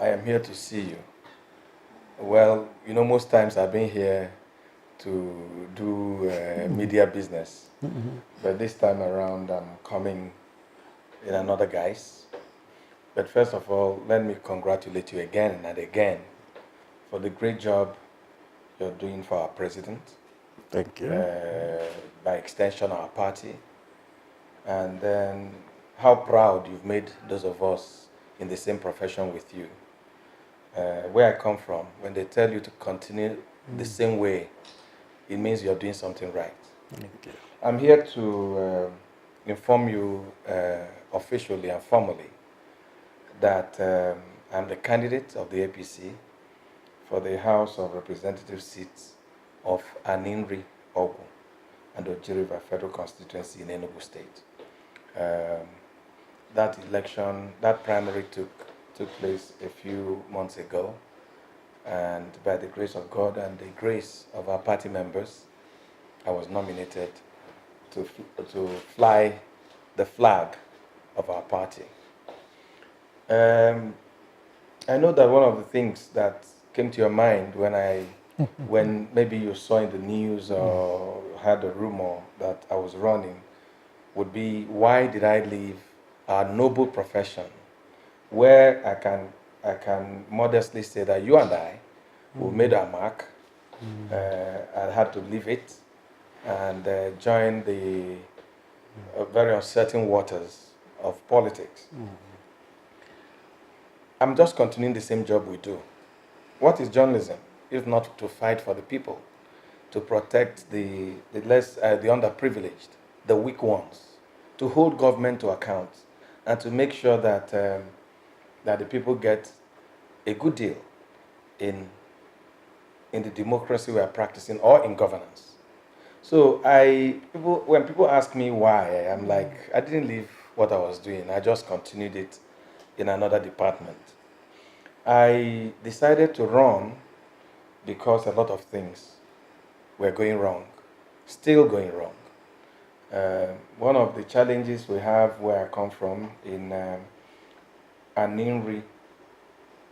I am here to see you. Well, most times I've been here to do media business, but this time around I'm coming in another guise. But first of all, let me congratulate you again and again for the great job you're doing for our president, Thank you. by extension, our party, and then how proud you've made those of us in the same profession with you. Where I come from, when they tell you to continue the same way, it means you're doing something right. Thank you. I'm here to inform you officially and formally that I'm the candidate of the APC for the House of Representative seats of Aninri, Ogun, and Ojiriva Federal Constituency in Enugu State. That election, that primary took place a few months ago, and by the grace of God and the grace of our party members, I was nominated to fly the flag of our party. I know that one of the things that came to your mind when maybe you saw in the news or had a rumor that I was running would be, why did I leave our noble profession, where I can modestly say that you and I, we made our mark. I had to leave it and join the very uncertain waters of politics. I'm just continuing the same job we do. What is journalism if not to fight for the people, to protect the underprivileged, the weak ones, to hold government to account, and to make sure that that the people get a good deal in the democracy we are practicing or in governance. So when people ask me why, I'm like, I didn't leave what I was doing. I just continued it in another department. I decided to run because a lot of things were going wrong, still going wrong. One of the challenges we have where I come from in Aninri,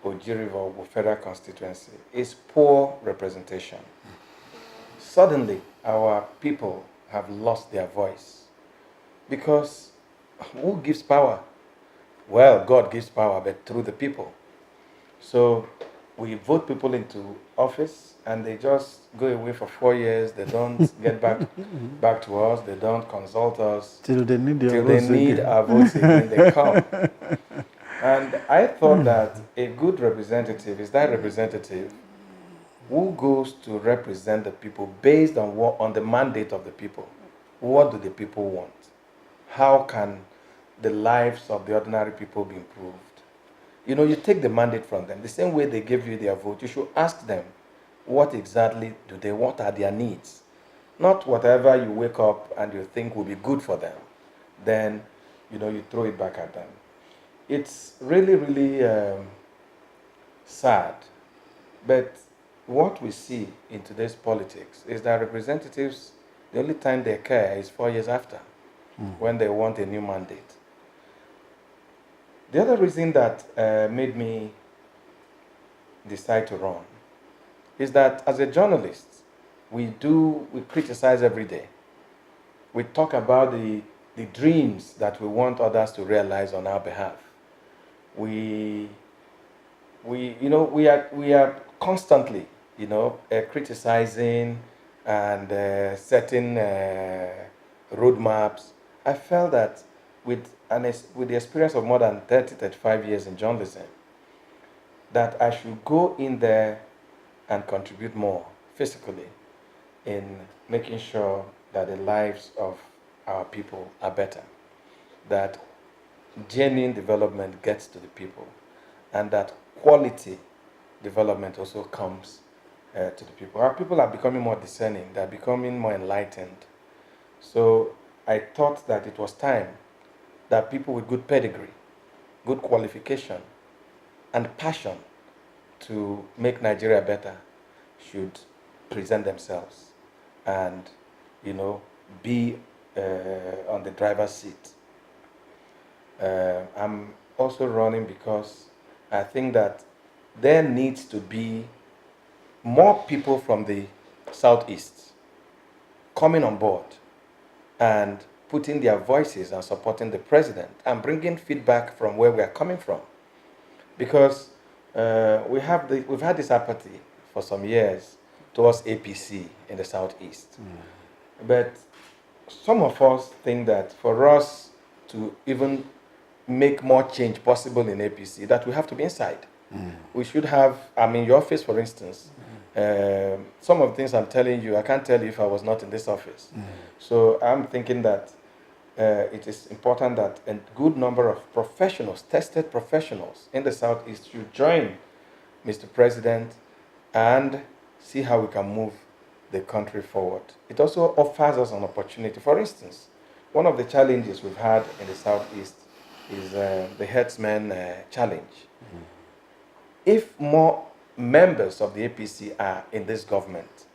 Ojiriva Federal Constituency is poor representation. Suddenly, our people have lost their voice because who gives power? Well, God gives power, but through the people. So we vote people into office and they just go away for 4 years. They don't get back to us. They don't consult us. Till they need our votes again. They come. And I thought that a good representative is that representative who goes to represent the people based on the mandate of the people. What do the people want? How can the lives of the ordinary people be improved? You take the mandate from them. The same way they gave you their vote, you should ask them, what exactly do they want? Are their needs? Not whatever you wake up and you think will be good for them. Then, you throw it back at them. It's really, really sad. But what we see in today's politics is that representatives, the only time they care is 4 years after, when they want a new mandate. The other reason that made me decide to run is that as a journalist, we criticize every day. We talk about the dreams that we want others to realize on our behalf. We are constantly, criticizing and setting roadmaps. I felt that with the experience of more than 35 years in journalism, that I should go in there and contribute more physically in making sure that the lives of our people are better, that genuine development gets to the people, and that quality development also comes to the people. Our people are becoming more discerning, they're becoming more enlightened. So I thought that it was time that people with good pedigree, good qualification, and passion to make Nigeria better should present themselves and, be on the driver's seat. I'm also running because I think that there needs to be more people from the Southeast coming on board and putting their voices and supporting the president and bringing feedback from where we are coming from. Because we've had this apathy for some years towards APC in the Southeast. But some of us think that for us to even make more change possible in APC, that we have to be inside. We should have, your office, for instance, some of the things I'm telling you, I can't tell you if I was not in this office. So I'm thinking that it is important that a good number of professionals, tested professionals in the Southeast should join Mr. President and see how we can move the country forward. It also offers us an opportunity. For instance, one of the challenges we've had in the Southeast is the herdsmen challenge. If more members of the APC are in this government,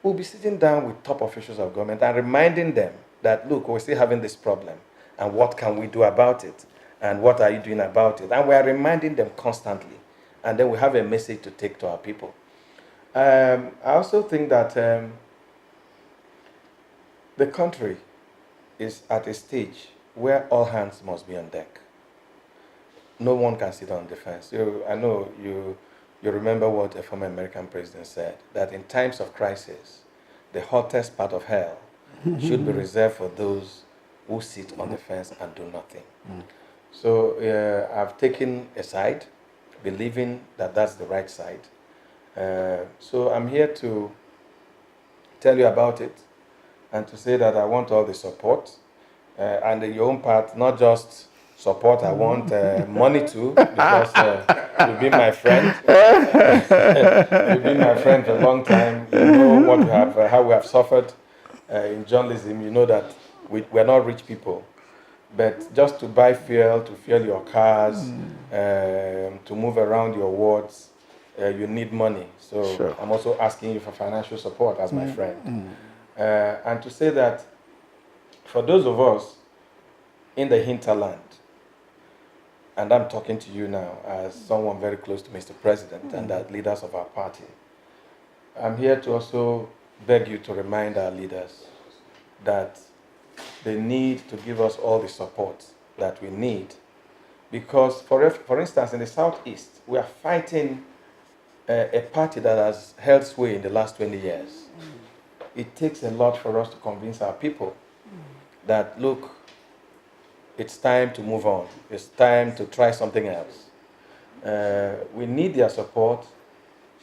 we'll be sitting down with top officials of government and reminding them that, look, we're still having this problem, and what can we do about it? And what are you doing about it? And we are reminding them constantly. And then we have a message to take to our people. I also think that the country is at a stage where all hands must be on deck. No one can sit on the fence. I know you remember what a former American president said, that in times of crisis, the hottest part of hell should be reserved for those who sit on the fence and do nothing. So I've taken a side, believing that that's the right side. So I'm here to tell you about it and to say that I want all the support. And in your own part, not just support, I want money too, because you've been my friend. You've been my friend for a long time. You know what we have, how we have suffered in journalism. You know that we're not rich people. But just to buy fuel, to fuel your cars, to move around your wards, you need money. So Sure. I'm also asking you for financial support as my friend. And to say that for those of us in the hinterland, and I'm talking to you now as someone very close to Mr. President and the leaders of our party, I'm here to also beg you to remind our leaders that they need to give us all the support that we need. Because, for instance, in the Southeast, we are fighting a party that has held sway in the last 20 years. It takes a lot for us to convince our people that, look, it's time to move on. It's time to try something else. We need their support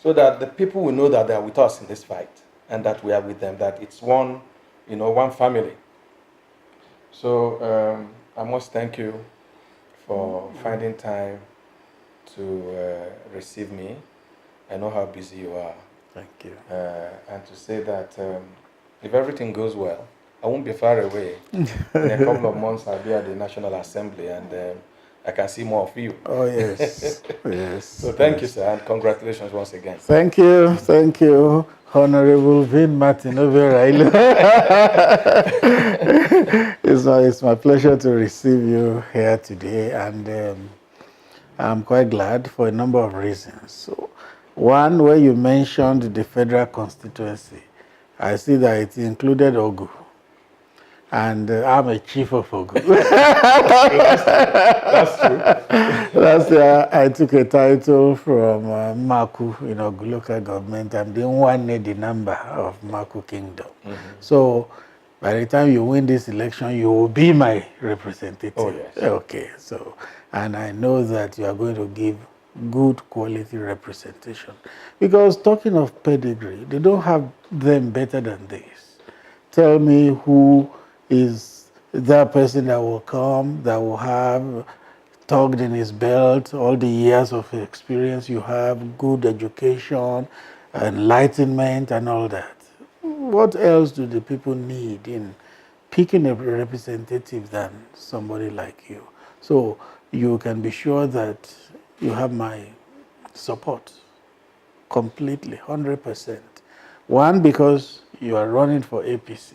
so that the people will know that they are with us in this fight and that we are with them, that it's one family. So I must thank you for finding time to receive me. I know how busy you are. Thank you. And to say that if everything goes well, I won't be far away. In a couple of months, I'll be at the National Assembly, and I can see more of you. Oh, yes. Yes. So thank you, sir, and congratulations once again. Thank you. Thank you, Honorable VinMartin Obiora Ilo. It's my pleasure to receive you here today, and I'm quite glad for a number of reasons. So, one, where you mentioned the federal constituency, I see that it included Ogu. And I'm a chief of Ogu. That's true. Last year, I took a title from Maku, Ogu local government. I'm the one near the number of Maku Kingdom. So by the time you win this election, you will be my representative. Oh, yes. Okay. So, and I know that you are going to give good quality representation. Because talking of pedigree, they don't have them better than this. Tell me who is that person that will come, that will have tugged in his belt all the years of experience you have, good education, enlightenment, and all that. What else do the people need in picking a representative than somebody like you? So you can be sure that you have my support completely, 100%. One, because you are running for APC.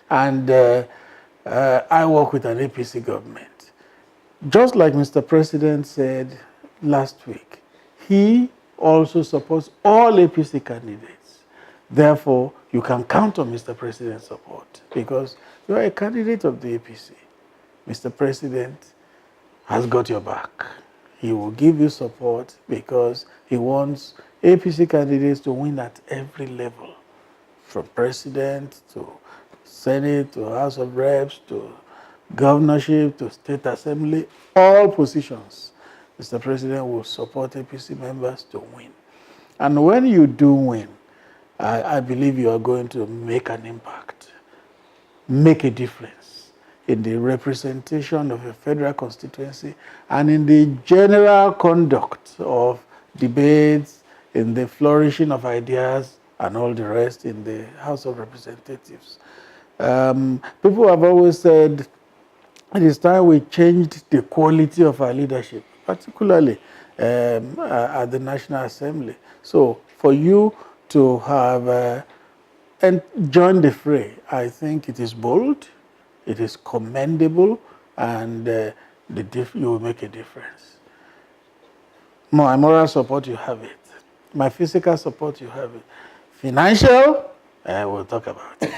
And I work with an APC government. Just like Mr. President said last week, he also supports all APC candidates. Therefore, you can count on Mr. President's support because you are a candidate of the APC. Mr. President has got your back. He will give you support because he wants APC candidates to win at every level, from president to Senate to House of Reps to governorship to state assembly, all positions. Mr. President will support APC members to win. And when you do win, I believe you are going to make an impact, make a difference in the representation of a federal constituency and in the general conduct of debates, in the flourishing of ideas and all the rest in the House of Representatives. People have always said it is time we changed the quality of our leadership, particularly at the National Assembly. So for you to have and join the fray, I think it is bold, it is commendable, and you will make a difference. My moral support, you have it. My physical support, you have it. Financial, we'll talk about it.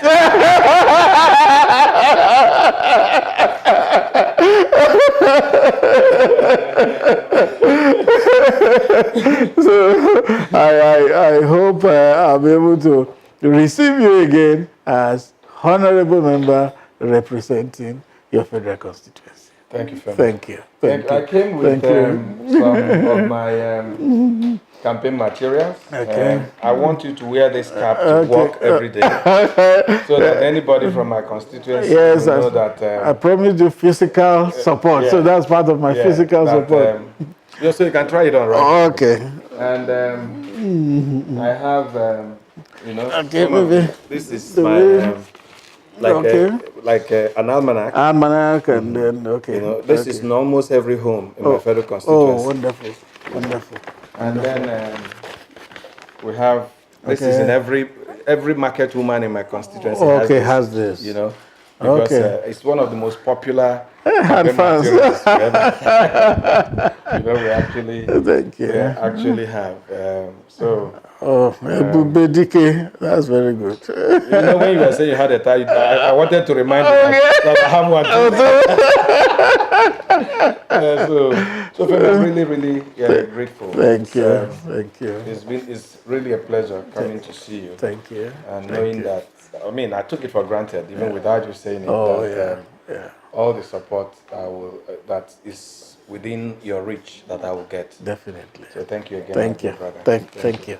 So I hope I'll be able to receive you again as honorable member representing your federal constituency. Thank you, Femi. Thank you. Thank you. I came with some of my campaign materials. Okay. I want you to wear this cap to work every day, so that anybody from my constituency will know that. I promised you physical support, so that's part of my physical support. Just so you can try it on, right? Okay. And I have, this is my like an almanac. Almanac, and then this is in almost every home in my federal constituency. Oh, wonderful, wonderful. And then we have this is in every market woman in my constituency. Has this. Because it's one of the most popular and fans. We actually thank you. We actually have so. BDK, that's very good. When you were saying you had a tie, I wanted to remind you that I have one too. So I'm really, really grateful. Thank you. Thank you. It's really a pleasure coming to see you. Thank you. And knowing that, I took it for granted, even without you saying it. All the support that is within your reach that I will get. Definitely. So thank you again. Thank you. Brother. Thank you.